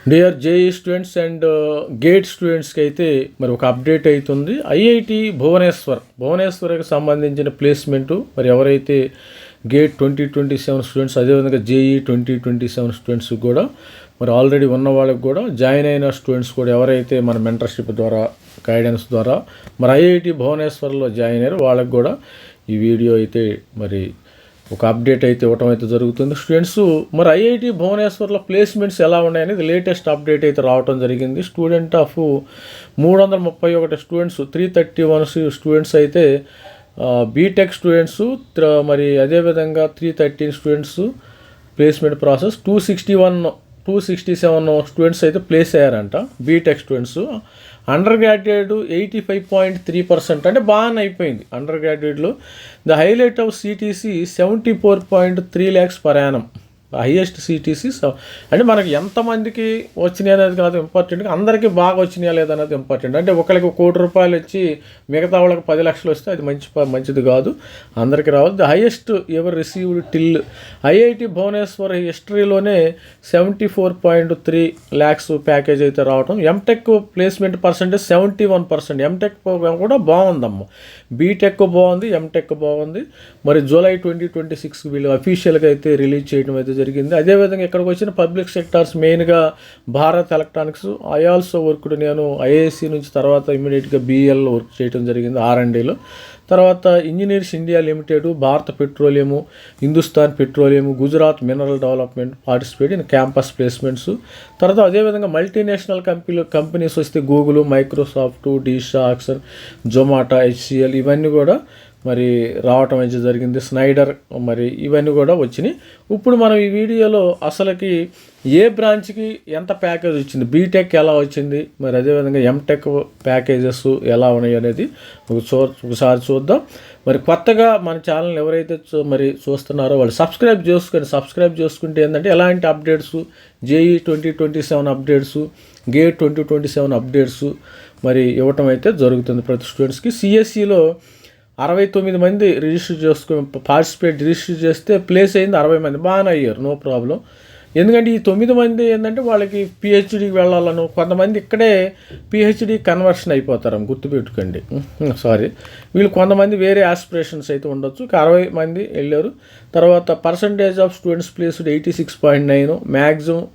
Dear JEE students and gate స్టూడెంట్స్కి అయితే మరి ఒక అప్డేట్ అవుతుంది. ఐఐటి భువనేశ్వర్కి సంబంధించిన ప్లేస్మెంటు మరి ఎవరైతే గేట్ 2027 స్టూడెంట్స్, అదేవిధంగా జేఈ 2027 స్టూడెంట్స్ కూడా మరి ఆల్రెడీ ఉన్న వాళ్ళకి కూడా, జాయిన్ అయిన స్టూడెంట్స్ కూడా ఎవరైతే మన మెంటర్షిప్ ద్వారా, గైడెన్స్ ద్వారా మరి ఐఐటి భువనేశ్వర్లో జాయిన్ అయ్యారో వాళ్ళకి కూడా ఈ వీడియో అయితే మరి ఒక అప్డేట్ అయితే ఇవ్వటం అయితే జరుగుతుంది. స్టూడెంట్స్ మరి ఐఐటి భువనేశ్వర్లో ప్లేస్మెంట్స్ ఎలా ఉన్నాయనేది లేటెస్ట్ అప్డేట్ అయితే రావడం జరిగింది. స్టూడెంట్ ఆఫ్ 331 స్టూడెంట్స్, 331 స్టూడెంట్స్ అయితే బీటెక్ స్టూడెంట్స్, మరి అదేవిధంగా 313 స్టూడెంట్స్ ప్లేస్మెంట్ ప్రాసెస్, 267 స్టూడెంట్స్ అయితే ప్లేస్ అయ్యారంట బీటెక్ స్టూడెంట్స్. అండర్ గ్రాడ్యుయేట్ 85.3%, అంటే బాగానే అయిపోయింది అండర్ గ్రాడ్యుయేట్లో. The highlight of CTC 74.3 lakhs per annum, highest CTC. అంటే మనకి ఎంతమందికి వచ్చినాయి అనేది కాదు ఇంపార్టెంట్, అందరికీ బాగా వచ్చినాయా లేదనేది ఇంపార్టెంట్. అంటే ఒకరికి ₹1,00,00,000 వచ్చి మిగతా వాళ్ళకి 10 లక్షలు వస్తే అది మంచిది కాదు, అందరికీ రావాలి. The highest ever received till IIT Bhubaneswar హిస్టరీలోనే 74.3 lakhs ప్యాకేజ్ అయితే రావటం. MTech placement percentage 71%. ఎంటెక్ కూడా బాగుందమ్మ, బీటెక్ బాగుంది, ఎంటెక్ బాగుంది. మరి జూలై 2026 వీళ్ళు అఫీషియల్గా అయితే రిలీజ్ చేయడం అయితే జరిగింది. అదేవిధంగా ఇక్కడికి వచ్చిన పబ్లిక్ సెక్టార్స్ మెయిన్గా Bharat electronics. I also worked, నేను ఐఏఎస్సి నుంచి తర్వాత ఇమీడియట్గా బిఎల్ వర్క్ చేయడం జరిగింది R&Dలో. తర్వాత ఇంజనీర్స్ ఇండియా లిమిటెడ్, భారత petroleum, Hindustan petroleum, Gujarat mineral development participate in campus placements. తర్వాత అదేవిధంగా మల్టీనేషనల్ కంపెనీస్ వస్తే Google, Microsoft, Disha, ఆక్సర్, Zomato, HCL ఇవన్నీ కూడా మరి రావటం అయితే జరిగింది. స్నైడర్, మరి ఇవన్నీ కూడా వచ్చినాయి. ఇప్పుడు మనం ఈ వీడియోలో అసలుకి ఏ బ్రాంచ్కి ఎంత ప్యాకేజ్ వచ్చింది, బీటెక్ ఎలా వచ్చింది, మరి అదేవిధంగా ఎంటెక్ ప్యాకేజెస్ ఎలా ఉన్నాయి అనేది ఒకసారి చూద్దాం. మరి కొత్తగా మన ఛానల్ ఎవరైతే మరి చూస్తున్నారో వాళ్ళు సబ్స్క్రైబ్ చేసుకుంటే ఏంటంటే ఎలాంటి updates, JEE 2027 updates, gate 2027 updates మరి ఇవ్వటం అయితే జరుగుతుంది ప్రతి స్టూడెంట్స్కి. సిఎస్సిలో 69 మంది రిజిస్టర్ చేస్తే ప్లేస్ అయింది 60 మంది, బాగానే అయ్యారు, నో ప్రాబ్లం. ఎందుకంటే ఈ 9 మంది ఏంటంటే వాళ్ళకి పిహెచ్డికి వెళ్ళాలను, కొంతమంది ఇక్కడే పిహెచ్డి కన్వర్షన్ అయిపోతారు, గుర్తుపెట్టుకోండి. వీళ్ళు కొంతమంది వేరే ఆస్పిరేషన్స్ అయితే ఉండొచ్చు. 60 మంది వెళ్ళారు. తర్వాత percentage of students placed 86.9, maximum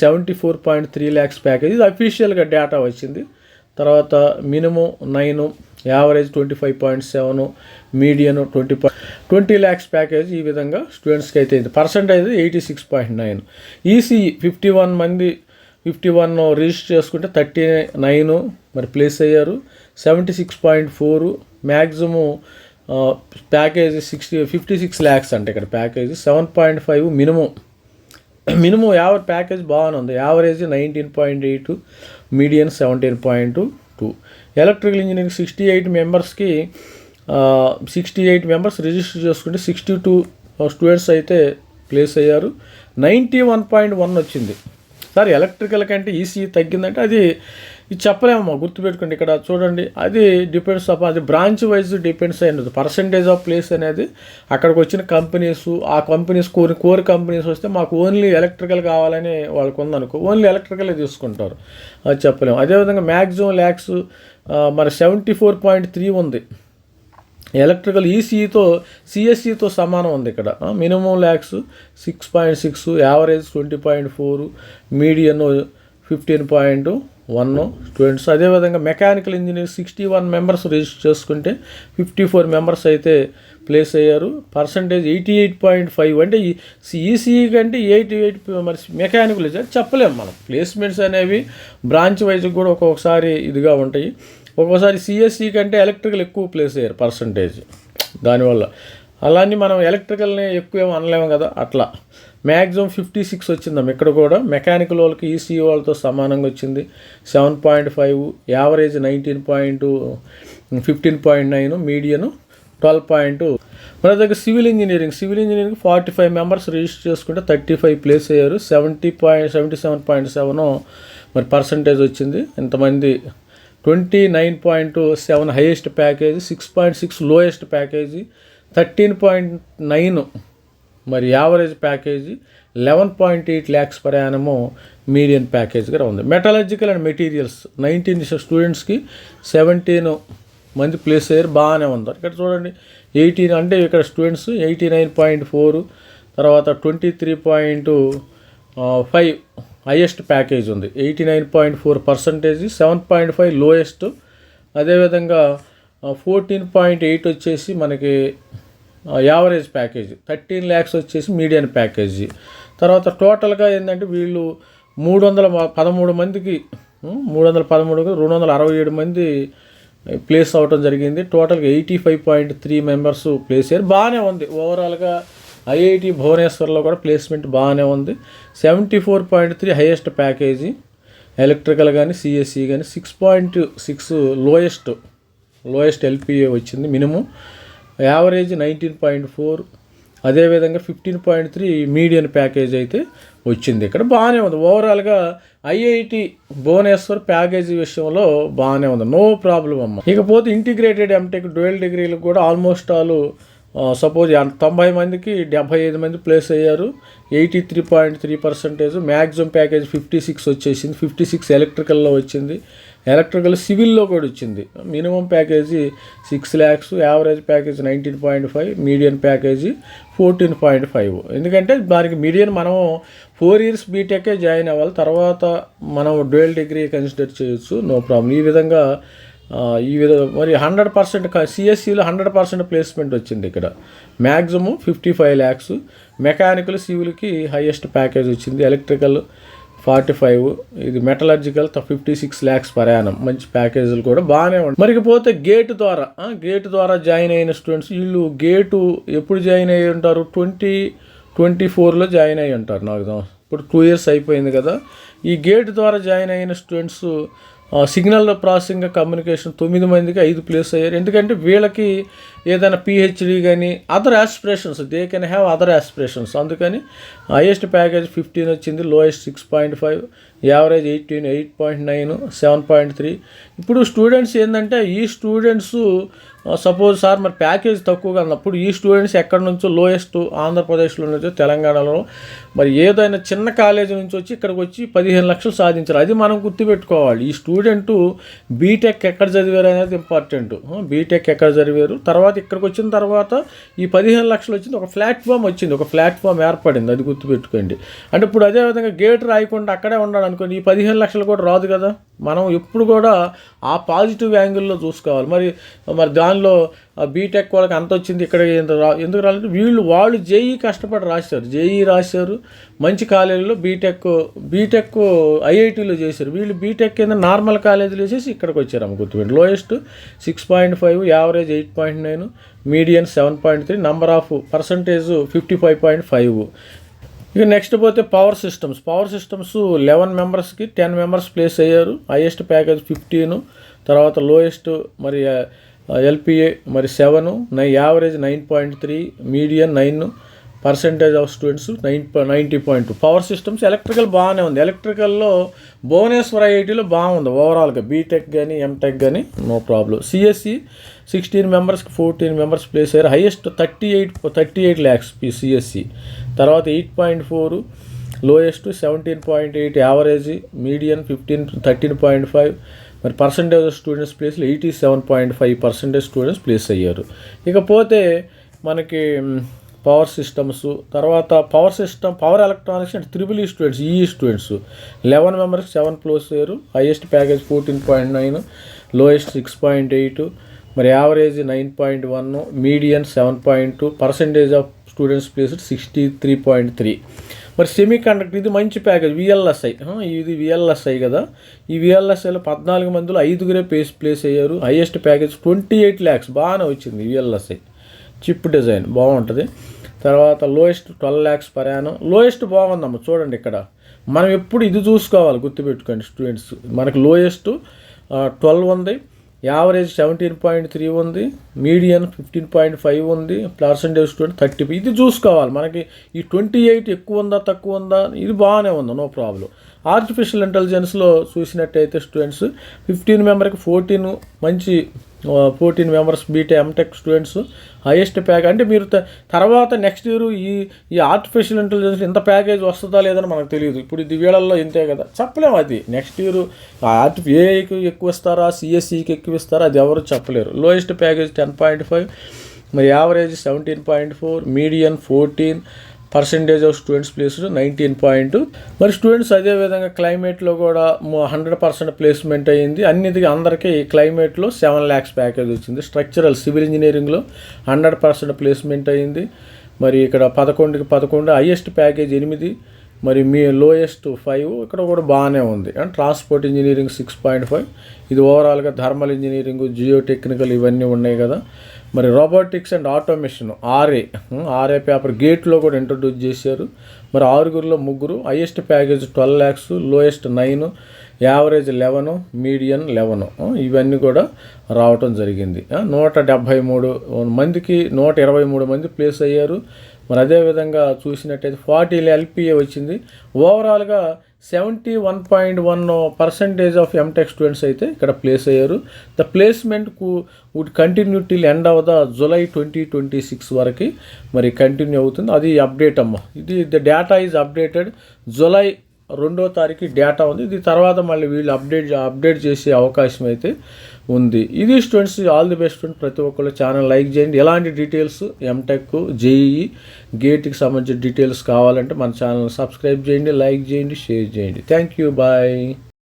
74.3 lakhs package, ఇది అఫీషియల్గా డేటా వచ్చింది. తర్వాత minimum 9, average 25.7, median 20 lakhs package. ఈ విధంగా స్టూడెంట్స్కి అయితే పర్సంటేజ్ 86.9. ఈసీఈ 51 రిజిస్టర్ చేసుకుంటే 39 మరి ప్లేస్ అయ్యారు. 76.4 మ్యాక్సిమం ప్యాకేజ్ 56 lakhs అంటే ఇక్కడ ప్యాకేజ్. 7.5 మినిమం యావరేజ్ ప్యాకేజ్ బాగానే ఉంది. Average 19.8, median 17.2. Electrical engineering 68 members register చేసుకుంటే 62 స్టూడెంట్స్ అయితే ప్లేస్ అయ్యారు. 91.1 వచ్చింది. సార్ ఎలక్ట్రికల్ కంటే ఈసీ తగ్గిందంటే అది చెప్పలేమమ్మా, గుర్తుపెట్టుకోండి. ఇక్కడ చూడండి, అది డిపెండ్స్ అప్, అది బ్రాంచ్ వైజ్ డిపెండ్స్ అయినది. పర్సంటేజ్ ఆఫ్ ప్లేస్ అనేది అక్కడికి వచ్చిన కంపెనీస్, ఆ కంపెనీస్ కోర్ కంపెనీస్ వస్తే మాకు ఓన్లీ ఎలక్ట్రికల్ కావాలని వాళ్ళకు ఉందనుకో, ఓన్లీ ఎలక్ట్రికలే తీసుకుంటారు, అది చెప్పలేము. అదేవిధంగా మ్యాక్సిమం ల్యాక్స్ మరి 74.3 ఉంది. ఎలక్ట్రికల్ ఈసీఈతో సిఎస్సితో సమానం ఉంది ఇక్కడ. Minimum lakhs 6.6, average 20.4, median 15.1 students. అదేవిధంగా మెకానికల్ ఇంజనీర్ 61 మెంబర్స్ రిజిస్టర్ చేసుకుంటే 54 మెంబర్స్ అయితే ప్లేస్ అయ్యారు. పర్సంటేజ్ 88.5, అంటే ఈసీఈ కంటే 88 మరి మెకానికల్ చెప్పలేము మనం. ప్లేస్మెంట్స్ అనేవి బ్రాంచ్ వైజ్ కూడా ఒక్కొక్కసారి ఇదిగా ఉంటాయి. ఒక్కోసారి సిఎస్సి కంటే ఎలక్ట్రికల్ ఎక్కువ ప్లేస్ అయ్యారు పర్సంటేజ్, దానివల్ల. అలానే మనం ఎలక్ట్రికల్ని ఎక్కువ ఏమో అనలేము కదా, అట్లా. మ్యాక్సిమం 56 వచ్చిందాం ఇక్కడ కూడా. మెకానికల్ వాళ్ళకి ఈసీ వాళ్ళతో సమానంగా వచ్చింది 7.5, యావరేజ్ 15.9, మీడియను 12. మన దగ్గర సివిల్ ఇంజనీరింగ్ 45 మెంబర్స్ రిజిస్టర్ చేసుకుంటే 35 ప్లేస్ అయ్యారు. 77.7 మరి పర్సంటేజ్ వచ్చింది. ఇంతమంది 29.7 హైయెస్ట్ ప్యాకేజీ, 6.6 లోయెస్ట్ ప్యాకేజీ, 13.9 మరి average package, 11.8 lakhs per annum median ప్యాకేజ్గా ఉంది. మెటలర్జికల్ అండ్ మెటీరియల్స్ 19 స్టూడెంట్స్కి 17 మంది ప్లేస్ అయ్యారు, బాగానే ఉంది. ఇక్కడ చూడండి 18 అంటే ఇక్కడ స్టూడెంట్స్ 89.4, తర్వాత 23.5 హైయెస్ట్ ప్యాకేజ్ ఉంది, 89.4%, 7.5 లోయెస్ట్, అదేవిధంగా 14.8 వచ్చేసి మనకి యావరేజ్ ప్యాకేజ్, 13 lakhs వచ్చేసి మీడియన్ ప్యాకేజీ. తర్వాత టోటల్గా ఏంటంటే వీళ్ళు 313 మందికి 267 మంది ప్లేస్ అవ్వటం జరిగింది. టోటల్గా 85.3 మెంబర్స్ ప్లేస్ అయ్యారు, బాగానే ఉంది. ఓవరాల్గా ఐఐటి భువనేశ్వర్లో కూడా ప్లేస్మెంట్ బాగానే ఉంది. 74.3 హైయెస్ట్ ప్యాకేజీ, ఎలక్ట్రికల్ కానీ సిఎస్సి కానీ 6.6 లోయెస్ట్ ఎల్పిఏ వచ్చింది మినిమం, యావరేజ్ 19.4, అదేవిధంగా 15.3 మీడియన్ ప్యాకేజ్ అయితే వచ్చింది. ఇక్కడ బాగానే ఉంది. ఓవరాల్గా ఐఐటి భువనేశ్వర్ ప్యాకేజీ విషయంలో బాగానే ఉంది, నో ప్రాబ్లం అమ్మ. ఇకపోతే ఇంటిగ్రేటెడ్ ఎంటెక్ డ్యూయల్ డిగ్రీలకు కూడా ఆల్మోస్ట్ ఆల్ సపోజ్ 90 మందికి 75 మంది ప్లేస్ అయ్యారు, 83.3%. మ్యాక్సిమం ప్యాకేజ్ 56 వచ్చేసింది, 56 ఎలక్ట్రికల్లో వచ్చింది, ఎలక్ట్రికల్ సివిల్లో కూడా వచ్చింది. Minimum package 6 lakhs, average package 19.5, median package 14.5. ఎందుకంటే దానికి మీడియన్ మనం 4 years బీటెక్కే జాయిన్ అవ్వాలి, తర్వాత మనం డ్యూయల్ డిగ్రీ కన్సిడర్ చేయొచ్చు, నో ప్రాబ్లం. ఈ విధంగా మరి 100% సిఎస్సిలో 100% ప్లేస్మెంట్ వచ్చింది. ఇక్కడ మ్యాక్సిమం 55 lakhs, మెకానికల్ సివిల్కి హైయెస్ట్ ప్యాకేజ్ వచ్చింది, ఎలక్ట్రికల్ 45, ఇది మెటలర్జికల్ 56 lakhs per annum. మంచి ప్యాకేజీలు కూడా బాగానే ఉంటాయి. మరికి పోతే గేట్ ద్వారా జాయిన్ అయిన స్టూడెంట్స్, వీళ్ళు గేటు ఎప్పుడు జాయిన్ అయ్యి ఉంటారు, 2024లో జాయిన్ అయ్యి ఉంటారు. నాకు ఇప్పుడు 2 years అయిపోయింది కదా. ఈ గేట్ ద్వారా జాయిన్ అయిన స్టూడెంట్స్ సిగ్నల్ ప్రాసెసింగ్ కమ్యూనికేషన్ 9 మందికి 5 ప్లేస్ అయ్యారు. ఎందుకంటే వీళ్ళకి ఏదైనా పిహెచ్డి కానీ other aspirations, they can have other aspirations. అందుకని హైయెస్ట్ ప్యాకేజ్ 15 వచ్చింది, లోయెస్ట్ 6.5, యావరేజ్ 8.9, 7.3. ఇప్పుడు స్టూడెంట్స్ ఏంటంటే ఈ స్టూడెంట్స్ సపోజ్ సార్ మరి ప్యాకేజ్ తక్కువగా ఉన్నప్పుడు ఈ స్టూడెంట్స్ ఎక్కడి నుంచో లోయెస్ట్ ఆంధ్రప్రదేశ్లో నుంచో తెలంగాణలో మరి ఏదైనా చిన్న కాలేజీ నుంచి వచ్చి ఇక్కడికి వచ్చి 15 లక్షలు సాధించారు. అది మనం గుర్తుపెట్టుకోవాలి. ఈ స్టూడెంటు బీటెక్ ఎక్కడ చదివారు అనేది ఇంపార్టెంట్. బీటెక్ ఎక్కడ చదివారు, తర్వాత ఇక్కడికి వచ్చిన తర్వాత ఈ 15 లక్షలు వచ్చింది, ఒక ప్లాట్ఫామ్ ఏర్పడింది, అది గుర్తుపెట్టుకోండి. అంటే ఇప్పుడు అదేవిధంగా గేట్ రాయకుండా అక్కడే ఉన్నాడు అనుకోండి, ఈ 15 లక్షలు కూడా రాదు కదా. మనం ఎప్పుడు కూడా ఆ పాజిటివ్ యాంగిల్లో చూసుకోవాలి. మరి దానిలో బీటెక్ వాళ్ళకి అంత వచ్చింది, ఇక్కడ ఎందుకు రాలేదు, వాళ్ళు జేఈ కష్టపడి రాశారు, మంచి కాలేజీలో బీటెక్ ఐఐటీలో చేశారు. వీళ్ళు బీటెక్ కింద నార్మల్ కాలేజీలో చేసి ఇక్కడికి వచ్చారు అమ్మ, గుర్తుపెట్టి. Lowest 6.5, average 8.9, median 7.3, number of percentage 55.5. ఇక నెక్స్ట్ పోతే పవర్ సిస్టమ్స్ 11 మెంబర్స్కి 10 మెంబర్స్ ప్లేస్ అయ్యారు, హైయెస్ట్ ప్యాకేజ్ 15, తర్వాత లోయెస్ట్ మరి ఎల్పిఏ మరి 7, average 9.3, median 9, percentage of students 90.2. Power systems electrical బాగానే ఉంది. ఎలక్ట్రికల్లో భువనేశ్వర్ ఐఐటీలో బాగుంది ఓవరాల్గా, బీటెక్ కానీ ఎంటెక్ కానీ నో ప్రాబ్లం. సిఎస్సి 16 మెంబర్స్కి 14 మెంబర్స్ ప్లేస్ అయ్యారు, హైయెస్ట్ 38 lakhs సిఎస్సి, తర్వాత 8.4, లోయెస్ట్ 17.8, యావరేజ్, మీడియన్ 13.5, మరి పర్సంటేజ్ ఆఫ్ స్టూడెంట్స్ ప్లేస్లో 87.5% స్టూడెంట్స్ ప్లేస్ అయ్యారు. ఇకపోతే మనకి పవర్ సిస్టమ్స్, తర్వాత power electronics and triple students, students 11 మెంబర్స్కి 7 ప్లేస్ అయ్యారు, హైయెస్ట్ ప్యాకేజ్ 14.9, లోయెస్ట్ 6.8, మరి average 9.1, median 7.2, percentage of students place 63.3. మరి సెమీ కండక్టర్ ఇది మంచి ప్యాకేజ్, ఇది విఎల్ఎస్ఐ కదా. ఈ విఎల్ఎస్ఐలో 14 మందిలో 5 ప్లేస్ అయ్యారు, హైయెస్ట్ ప్యాకేజ్ 28 lakhs, బాగానే వచ్చింది. విఎల్ఎస్ఐ చిప్ డిజైన్ బాగుంటుంది. తర్వాత lowest 12 lakhs per annum, lowest బాగుందమ్మ. చూడండి ఇక్కడ మనం ఎప్పుడు ఇది చూసుకోవాలి, గుర్తుపెట్టుకోండి స్టూడెంట్స్. మనకు లోయెస్ట్ 12 ఉంది, యావరేజ్ 17.3 ఉంది, మీడియన్ 15.5 ఉంది, పర్సంటేజ్ స్టూడెంట్ 30. ఇది చూసుకోవాలి మనకి. ఈ 28 ఎక్కువ ఉందా తక్కువ ఉందా, ఇది బాగానే ఉందా, నో ప్రాబ్లం. ఆర్టిఫిషియల్ ఇంటెలిజెన్స్లో చూసినట్టయితే స్టూడెంట్స్ 15 మెంబర్కి 14 మంచి 14 members BTech MTech students highest package. అంటే మీరు తర్వాత నెక్స్ట్ ఇయర్ ఈ ఆర్టిఫిషియల్ ఇంటెలిజెన్స్ ఇంత ప్యాకేజ్ వస్తుందా లేదని మనకు తెలియదు. ఇప్పుడు ఇది వీళ్ళల్లో ఇంతే కదా, చెప్పలేము. అది నెక్స్ట్ ఇయర్ ఏఐకి ఎక్కువ ఇస్తారా, సిఎస్సికి ఎక్కువ ఇస్తారా, అది ఎవరు చెప్పలేరు. లోయెస్ట్ ప్యాకేజ్ 10.5, మరి average 17.4, median 14%, of students placed 19. మరి స్టూడెంట్స్ అదేవిధంగా క్లైమేట్లో కూడా 100% ప్లేస్మెంట్ అయ్యింది. అన్నిటికీ అందరికీ క్లైమేట్లో 7 lakhs ప్యాకేజ్ వచ్చింది. స్ట్రక్చరల్ సివిల్ ఇంజనీరింగ్లో 100% ప్లేస్మెంట్ అయ్యింది. మరి ఇక్కడ 11 హైయెస్ట్ ప్యాకేజ్ 8, మరి మీ లోయెస్ట్ 5. ఇక్కడ కూడా బాగానే ఉంది. And transport engineering 6.5. ఇది ఓవరాల్గా థర్మల్ ఇంజనీరింగ్, జియో టెక్నికల్ ఇవన్నీ ఉన్నాయి కదా. మరి robotics and automation RA paper గేట్లో కూడా ఇంట్రొడ్యూస్ చేశారు. మరి 6గురిలో 3. Highest package 12 lakhs, lowest 9, average 11, median 11. ఇవన్నీ కూడా రావటం జరిగింది. 173 మందికి 123 మంది ప్లేస్ అయ్యారు. మరి అదేవిధంగా చూసినట్టయితే 40 LPA వచ్చింది. ఓవరాల్గా 71.1% ఆఫ్ ఎంటెక్ స్టూడెంట్స్ అయితే ఇక్కడ ప్లేస్ అయ్యారు. The placement would continue till end of the July 2026 వరకు మరి కంటిన్యూ అవుతుంది. అది అప్డేట్ అమ్మ. ఇది the data is updated. July 2వ తారీఖు డేటా ఉంది. ఇది తర్వాత మళ్ళీ వీళ్ళు అప్డేట్ చేసే అవకాశం అయితే ఉంది. ఇది students, all the best student. ప్రతి ఒక్కళ్ళు ఛానల్ లైక్ చేయండి. ఎలాంటి డీటెయిల్స్ ఎంటెక్, జేఈఈ, గేట్కి సంబంధించిన డీటెయిల్స్ కావాలంటే మన ఛానల్ సబ్స్క్రైబ్ చేయండి, లైక్ చేయండి, షేర్ చేయండి. Thank you, bye.